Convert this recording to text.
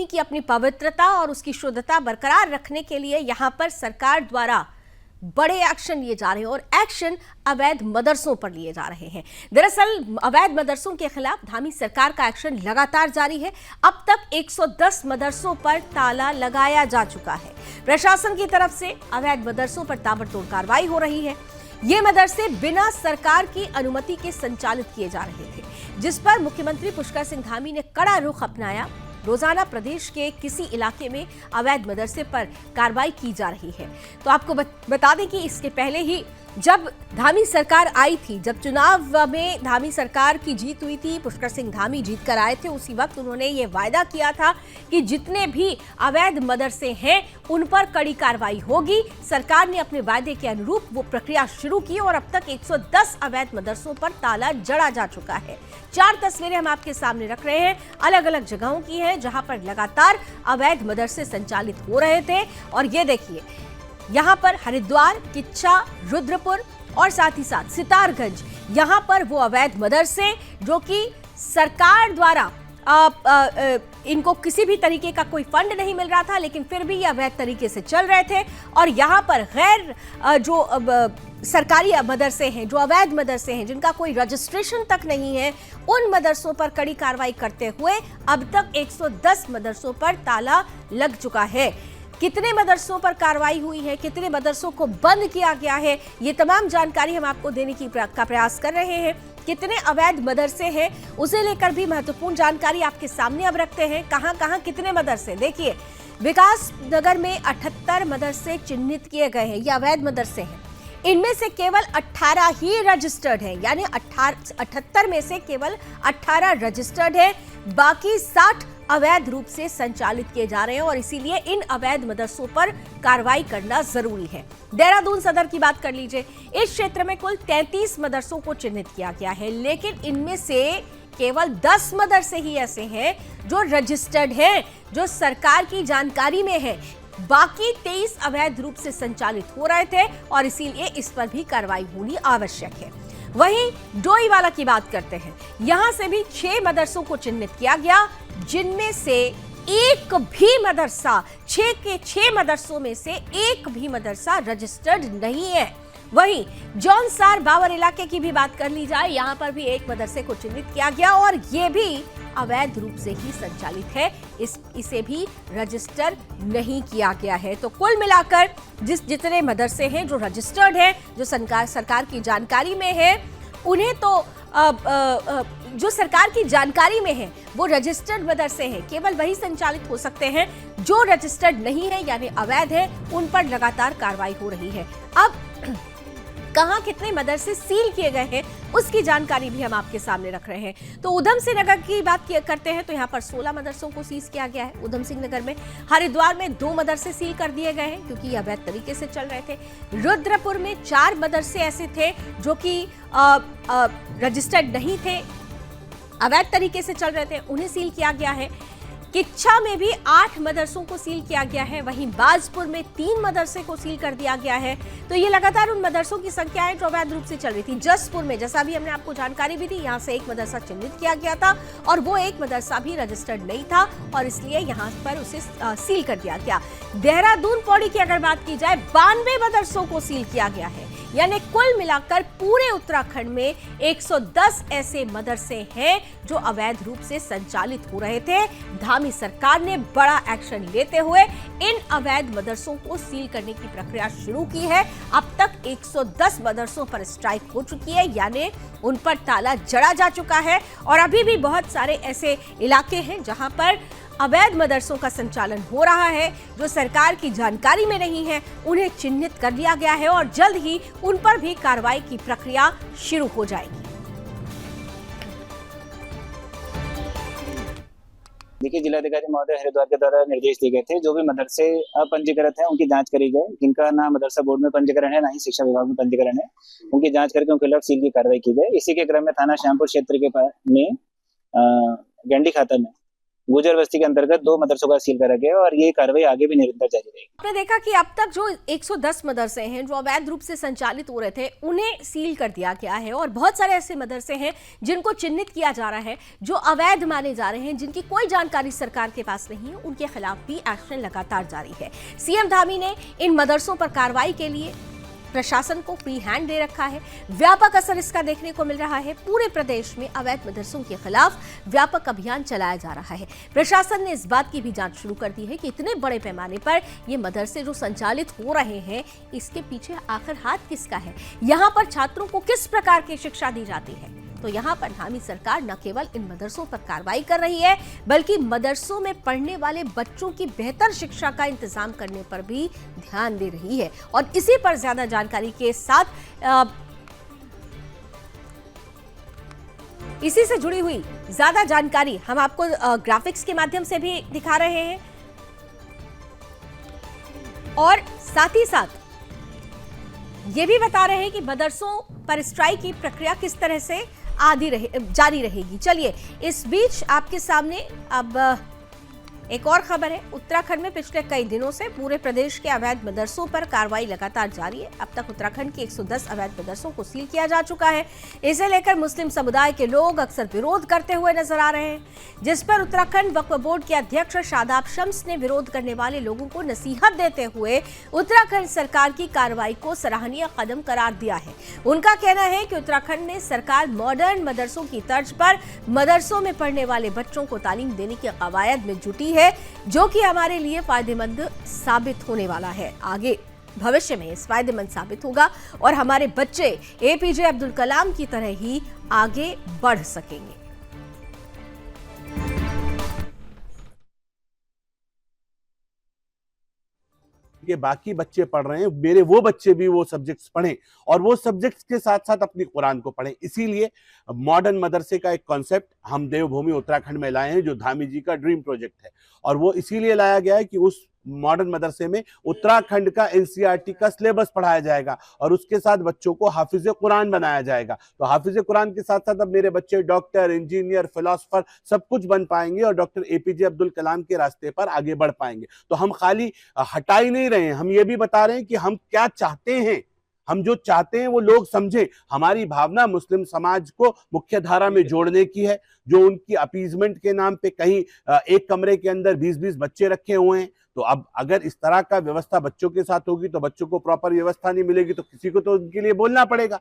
की अपनी पवित्रता और उसकी शुद्धता बरकरार रखने के लिए यहां पर सरकार द्वारा बड़े एक्शन लिए जा रहे हैं और एक्शन अवैध मदरसों पर लिए जा रहे हैं। दरअसल अवैध मदरसों के खिलाफ धामी सरकार का एक्शन लगातार जारी है। अब तक 110 मदरसों पर ताला लगाया जा चुका है। प्रशासन की तरफ से अवैध मदरसों पर ताबड़तोड़ कार्रवाई हो रही है। ये मदरसे बिना सरकार की अनुमति के संचालित किए जा रहे थे, जिस पर मुख्यमंत्री पुष्कर सिंह धामी ने कड़ा रुख अपनाया। रोजाना प्रदेश के किसी इलाके में अवैध मदरसे पर कार्रवाई की जा रही है। तो आपको बता दें कि इसके पहले ही जब धामी सरकार आई थी, जब चुनाव में धामी सरकार की जीत हुई थी, पुष्कर सिंह धामी जीत कर आए थे, उसी वक्त उन्होंने ये वायदा किया था कि जितने भी अवैध मदरसे हैं उन पर कड़ी कार्रवाई होगी। सरकार ने अपने वायदे के अनुरूप वो प्रक्रिया शुरू की और अब तक 110 अवैध मदरसों पर ताला जड़ा जा चुका है। 4 तस्वीरें हम आपके सामने रख रहे हैं, अलग अलग जगहों की हैं जहां पर लगातार अवैध मदरसे संचालित हो रहे थे। और ये देखिए, यहां पर हरिद्वार, किच्छा, रुद्रपुर और साथ ही साथ सितारगंज, यहां पर वो अवैध मदरसे जो कि सरकार द्वारा इनको किसी भी तरीके का कोई फंड नहीं मिल रहा था, लेकिन फिर भी ये अवैध तरीके से चल रहे थे। और यहाँ पर गैर जो सरकारी मदरसे हैं, जो अवैध मदरसे हैं, जिनका कोई रजिस्ट्रेशन तक नहीं है, उन मदरसों पर कड़ी कार्रवाई करते हुए अब तक 110 मदरसों पर ताला लग चुका है। कितने मदरसों पर कार्रवाई हुई है, कितने मदरसों को बंद किया गया है, ये तमाम जानकारी हम आपको देने का प्रयास कर रहे हैं। कितने अवैध मदरसे हैं उसे लेकर भी महत्वपूर्ण जानकारी आपके सामने अब रखते हैं। कहां कितने मदरसे, देखिए विकास नगर में 78 मदरसे चिन्हित किए गए हैं, ये अवैध मदरसे हैं। इनमें से केवल 18 ही रजिस्टर्ड हैं, यानी 78 में से केवल 18 रजिस्टर्ड है, बाकी 60 अवैध रूप से संचालित किए जा रहे हैं और इसीलिए इन अवैध मदरसों पर कार्रवाई करना जरूरी है। देहरादून सदर की बात कर लीजिए, इस क्षेत्र में कुल 33 मदरसों को चिन्हित किया गया है, लेकिन इनमें से केवल 10 मदरसे ही ऐसे हैं जो रजिस्टर्ड हैं, जो सरकार की जानकारी में है। बाकी 23 अवैध रूप से संचालित हो रहे थे और इसीलिए इस पर भी कार्रवाई होनी आवश्यक है। वहीं डोईवाला की बात करते हैं, यहां से भी 6 मदरसों को चिन्हित किया गया, जिनमें से एक भी मदरसा, 6 के 6 मदरसों में से एक भी मदरसा रजिस्टर्ड नहीं है। वहीं जौनसार बावर इलाके की भी बात कर ली जाए, यहां पर भी एक मदरसे को चिन्हित किया गया और ये भी अवैध रूप से ही संचालित है, इसे भी रजिस्टर नहीं किया गया है। तो कुल मिलाकर जितने मदरसे हैं जो रजिस्टर्ड हैं, जो सरकार की जानकारी में है, उन्हें तो जो सरकार की जानकारी में है वो रजिस्टर्ड मदरसे हैं, केवल वही संचालित हो सकते हैं। जो रजिस्टर्ड नहीं है यानी अवैध है, उन पर लगातार कार्रवाई हो रही है। अब कहां कितने मदरसे सील किए गए हैं उसकी जानकारी भी हम आपके सामने रख रहे हैं। तो उधम सिंह नगर की बात करते हैं तो यहाँ पर 16 मदरसों को सीज किया गया है उधम सिंह नगर में। हरिद्वार में 2 मदरसे सील कर दिए गए हैं क्योंकि ये अवैध तरीके से चल रहे थे। रुद्रपुर में 4 मदरसे ऐसे थे जो कि रजिस्टर्ड नहीं थे, अवैध तरीके से चल रहे थे, उन्हें सील किया गया है। किच्छा में भी 8 मदरसों को सील किया गया है। वहीं बाजपुर में 3 मदरसे को सील कर दिया गया है। तो ये लगातार उन मदरसों की संख्या है जो अवैध रूप से चल रही थी। जसपुर में, जैसा भी हमने आपको जानकारी भी दी, यहाँ से एक मदरसा चिन्हित किया गया था और वो एक मदरसा भी रजिस्टर्ड नहीं था और इसलिए यहाँ पर उसे सील कर दिया गया। देहरादून पौड़ी की अगर बात की जाए, 92 मदरसों को सील किया गया है, यानी कुल मिलाकर पूरे उत्तराखंड में 110 ऐसे मदरसे हैं जो अवैध रूप से संचालित हो रहे थे। धामी सरकार ने बड़ा एक्शन लेते हुए इन अवैध मदरसों को सील करने की प्रक्रिया शुरू की है। अब तक 110 मदरसों पर स्ट्राइक हो चुकी है, यानी उन पर ताला जड़ा जा चुका है और अभी भी बहुत सारे ऐसे इलाके हैं जहां पर अवैध मदरसों का संचालन हो रहा है, जो सरकार की जानकारी में नहीं है, उन्हें चिन्हित कर लिया गया है और जल्द ही उन पर भी कार्रवाई की प्रक्रिया शुरू हो जाएगी। देखिए, जिलाधिकारी महोदय हरिद्वार के द्वारा निर्देश दिए गए थे, जो भी मदरसे अपंजीकृत हैं उनकी जांच करी जाए, जिनका ना मदरसा बोर्ड में पंजीकरण है, ना ही शिक्षा विभाग में पंजीकरण है, उनकी जांच करके उनके खिलाफ सील की कार्रवाई की जाए। इसी के क्रम में थाना श्यामपुर क्षेत्र के में गंडी खाता में गुजर बस्ती के अंतर्गत 2 मदरसों का सील करा गया और ये कार्रवाई आगे भी निरंतर जारी रहेगी। आपने देखा कि अब तक जो 110 मदरसे हैं जो अवैध रूप से संचालित हो रहे थे उन्हें सील कर दिया गया है और बहुत सारे ऐसे मदरसे हैं जिनको चिन्हित किया जा रहा है जो अवैध माने जा रहे हैं, जिनकी कोई जानकारी सरकार के पास नहीं है, उनके खिलाफ भी एक्शन लगातार जारी है। सीएम धामी ने इन मदरसों पर कार्रवाई के लिए प्रशासन को फ्री हैंड दे रखा है। व्यापक असर इसका देखने को मिल रहा है। पूरे प्रदेश में अवैध मदरसों के खिलाफ व्यापक अभियान चलाया जा रहा है। प्रशासन ने इस बात की भी जांच शुरू कर दी है कि इतने बड़े पैमाने पर ये मदरसे जो संचालित हो रहे हैं, इसके पीछे आखिर हाथ किसका है, यहाँ पर छात्रों को किस प्रकार की शिक्षा दी जाती है। तो यहाँ पर धामी सरकार न केवल इन मदरसों पर कार्रवाई कर रही है बल्कि मदरसों में पढ़ने वाले बच्चों की बेहतर शिक्षा का इंतजाम करने पर भी ध्यान दे रही है। और इसी पर ज्यादा जानकारी के साथ इसी से जुड़ी हुई ज्यादा जानकारी हम आपको ग्राफिक्स के माध्यम से भी दिखा रहे हैं और साथ ही साथ ये भी बता रहे हैं कि मदरसों पर स्ट्राइक की प्रक्रिया किस तरह से जारी रहेगी। चलिए इस बीच आपके सामने अब एक और खबर है। उत्तराखंड में पिछले कई दिनों से पूरे प्रदेश के अवैध मदरसों पर कार्रवाई लगातार जारी है। अब तक उत्तराखंड के 110 अवैध मदरसों को सील किया जा चुका है। इसे लेकर मुस्लिम समुदाय के लोग अक्सर विरोध करते हुए नजर आ रहे हैं, जिस पर उत्तराखंड वक्फ बोर्ड के अध्यक्ष शादाब शम्स ने विरोध करने वाले लोगों को नसीहत देते हुए उत्तराखंड सरकार की कार्रवाई को सराहनीय कदम करार दिया है। उनका कहना है कि उत्तराखंड में सरकार मॉडर्न मदरसों की तर्ज पर मदरसों में पढ़ने वाले बच्चों को तालीम देने की कवायद में जुटी है, जो कि हमारे लिए फायदेमंद साबित होने वाला है। आगे भविष्य में इस फायदेमंद साबित होगा और हमारे बच्चे एपीजे अब्दुल कलाम की तरह ही आगे बढ़ सकेंगे। ये बाकी बच्चे पढ़ रहे हैं, मेरे वो बच्चे भी वो सब्जेक्ट्स पढ़ें और वो सब्जेक्ट्स के साथ साथ अपनी कुरान को पढ़ें। इसीलिए मॉडर्न मदरसे का एक कॉन्सेप्ट हम देवभूमि उत्तराखंड में लाए हैं, जो धामी जी का ड्रीम प्रोजेक्ट है। और वो इसीलिए लाया गया है कि उस मॉडर्न मदरसे में उत्तराखंड का एनसीईआरटी का सिलेबस पढ़ाया जाएगा और उसके साथ बच्चों को हाफिज कुरान बनाया जाएगा। तो हाफिज कुरान के साथ साथ अब मेरे बच्चे डॉक्टर, इंजीनियर, फिलोसोफर सब कुछ बन पाएंगे और डॉक्टर एपीजे अब्दुल कलाम के रास्ते पर आगे बढ़ पाएंगे। तो हम खाली हटा ही नहीं रहे हैं, हम ये भी बता रहे हैं कि हम क्या चाहते हैं। हम जो चाहते हैं वो लोग समझें। हमारी भावना मुस्लिम समाज को मुख्य धारा में जोड़ने की है। जो उनकी अपीजमेंट के नाम पे कहीं एक कमरे के अंदर 20-20 बच्चे रखे हुए हैं, तो अब अगर इस तरह का व्यवस्था बच्चों के साथ होगी तो बच्चों को प्रॉपर व्यवस्था नहीं मिलेगी, तो किसी को तो उनके लिए बोलना पड़ेगा।